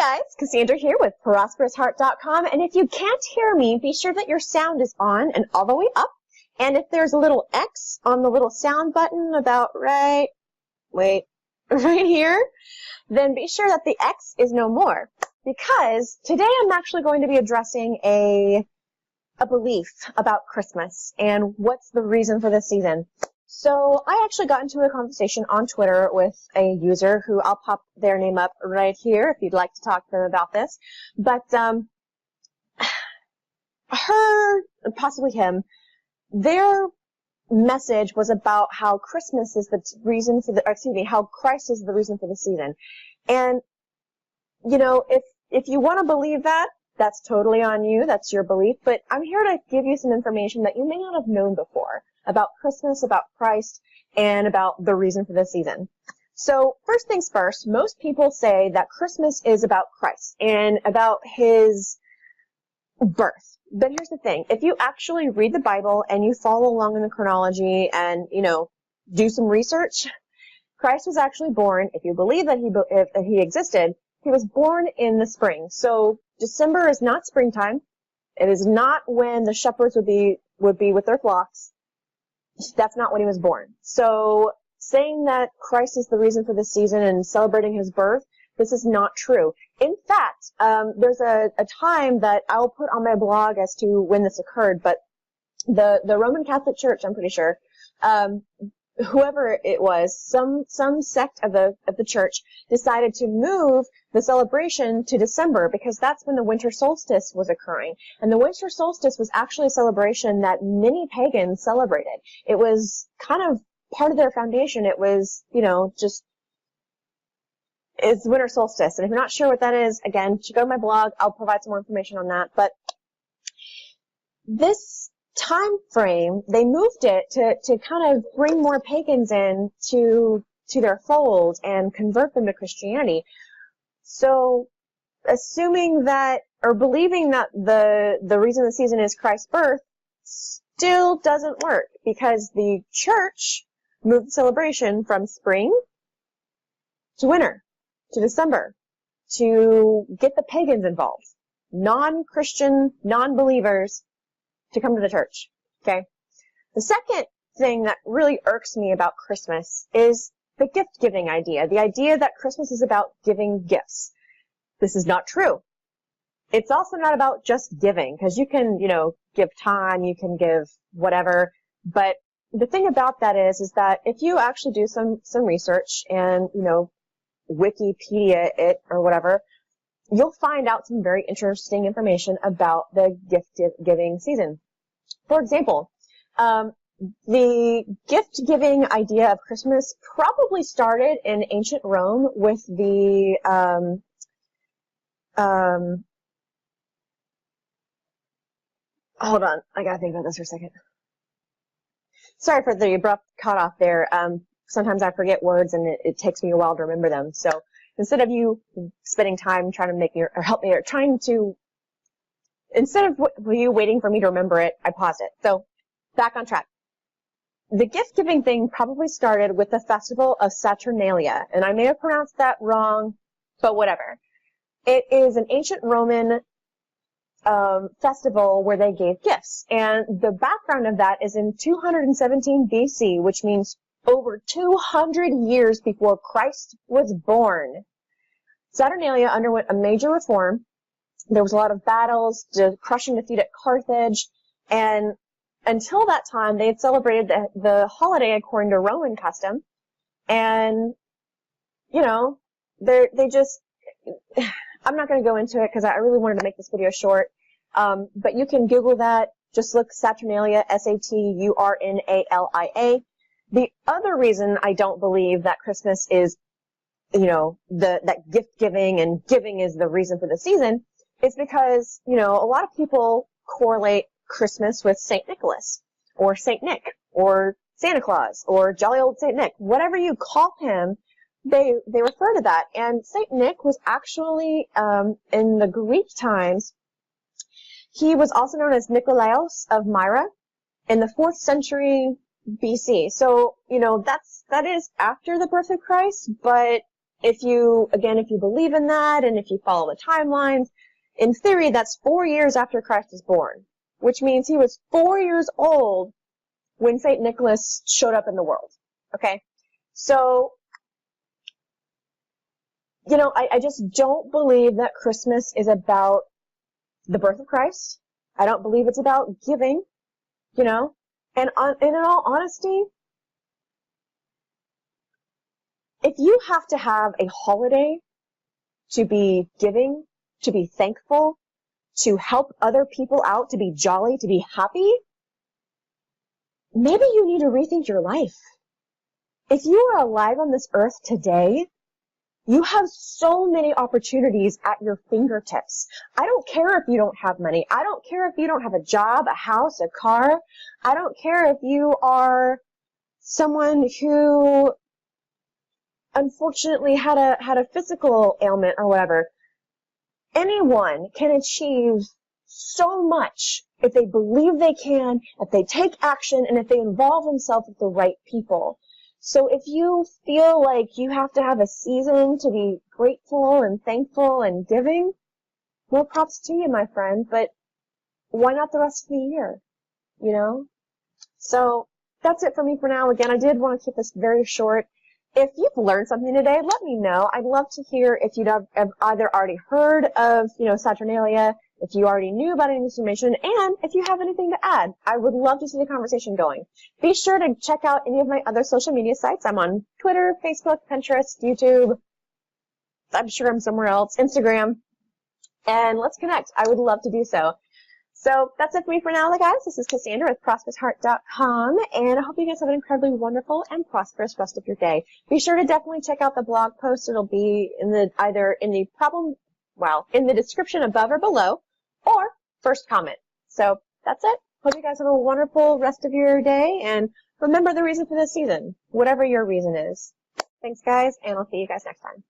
guys, Cassandra here with ProsperousHeart.com, and if you can't hear me, be sure that your sound is on and all the way up, and if there's a little X on the little sound button about right here, then be sure that the X is no more, because today I'm actually going to be addressing a belief about Christmas and what's the reason for this season. So I actually got into a conversation on Twitter with a user who I'll pop their name up right here if you'd like to talk to them about this. But her, possibly him, their message was about how Christmas is the reason for how Christ is the reason for the season. And, you know, if you want to believe that, that's totally on you. That's your belief. But I'm here to give you some information that you may not have known before about Christmas, about Christ, and about the reason for this season. So first things first, most people say that Christmas is about Christ and about his birth. But here's the thing. If you actually read the Bible and you follow along in the chronology and, you know, do some research, Christ was actually born, if you believe that he existed, he was born in the spring. So December is not springtime. It is not when the shepherds would be with their flocks. That's not when he was born. So saying that Christ is the reason for this season and celebrating his birth, this is not true. In fact, there's a time that I'll put on my blog as to when this occurred, but the Roman Catholic Church, I'm pretty sure, whoever it was, some sect of the church decided to move the celebration to December because that's when the winter solstice was occurring. And the winter solstice was actually a celebration that many pagans celebrated. It was kind of part of their foundation. It was, you know, it's winter solstice. And if you're not sure what that is, again, you should go to my blog. I'll provide some more information on that. But this time frame, they moved it to kind of bring more pagans in to their fold and convert them to Christianity. So assuming that, or believing that the reason the season is Christ's birth still doesn't work because the church moved the celebration from spring to winter to December to get the pagans involved, non-Christian, non-believers, to come to the church, okay? The second thing that really irks me about Christmas is the gift-giving idea, the idea that Christmas is about giving gifts. This is not true. It's also not about just giving, because you can, you know, give time, you can give whatever, but the thing about that is that if you actually do some research and, you know, Wikipedia it or whatever, you'll find out some very interesting information about the gift-giving season. For example, the gift-giving idea of Christmas probably started in ancient Rome with the hold on, I gotta think about this for a second. Sorry for the abrupt cut-off there. Sometimes I forget words and it takes me a while to remember them. So instead of you spending time trying to make me, or help me, or instead of you waiting for me to remember it, I paused it. So back on track. The gift-giving thing probably started with the festival of Saturnalia, and I may have pronounced that wrong, but whatever. It is an ancient Roman festival where they gave gifts, and the background of that is in 217 BC, which means over 200 years before Christ was born. Saturnalia underwent a major reform. There was a lot of battles, crushing defeat at Carthage, and until that time, they had celebrated the holiday according to Roman custom, and, you know, they just, I'm not going to go into it because I really wanted to make this video short, but you can Google that, just look Saturnalia, Saturnalia. The other reason I don't believe that Christmas is, you know, that gift giving and giving is the reason for the season is because, you know, a lot of people correlate Christmas with St. Nicholas or St. Nick or Santa Claus or jolly old St. Nick. Whatever you call him, they refer to that. And St. Nick was actually, in the Greek times, he was also known as Nikolaos of Myra in the 4th century BC. So, you know, that is after the birth of Christ, but if you believe in that and if you follow the timelines, in theory, that's 4 years after Christ was born, which means he was 4 years old when St. Nicholas showed up in the world. Okay? So, I just don't believe that Christmas is about the birth of Christ. I don't believe it's about giving, and in all honesty, if you have to have a holiday to be giving, to be thankful, to help other people out, to be jolly, to be happy, maybe you need to rethink your life. If you are alive on this earth today, you have so many opportunities at your fingertips. I don't care if you don't have money. I don't care if you don't have a job, a house, a car. I don't care if you are someone who unfortunately had a physical ailment or whatever. Anyone can achieve so much if they believe they can, if they take action, and if they involve themselves with the right people. So if you feel like you have to have a season to be grateful and thankful and giving, more props to you, my friend, but why not the rest of the year, So that's it for me for now. Again, I did want to keep this very short. If you've learned something today, let me know. I'd love to hear if you'd have either already heard of, Saturnalia, if you already knew about any information, and if you have anything to add. I would love to see the conversation going. Be sure to check out any of my other social media sites. I'm on Twitter, Facebook, Pinterest, YouTube. I'm sure I'm somewhere else, Instagram. And let's connect. I would love to do so. So that's it for me for now, guys. This is Cassandra with ProsperousHeart.com, and I hope you guys have an incredibly wonderful and prosperous rest of your day. Be sure to definitely check out the blog post. It'll be in the description above or below, or first comment. So that's it. Hope you guys have a wonderful rest of your day, and remember the reason for this season, whatever your reason is. Thanks, guys, and I'll see you guys next time.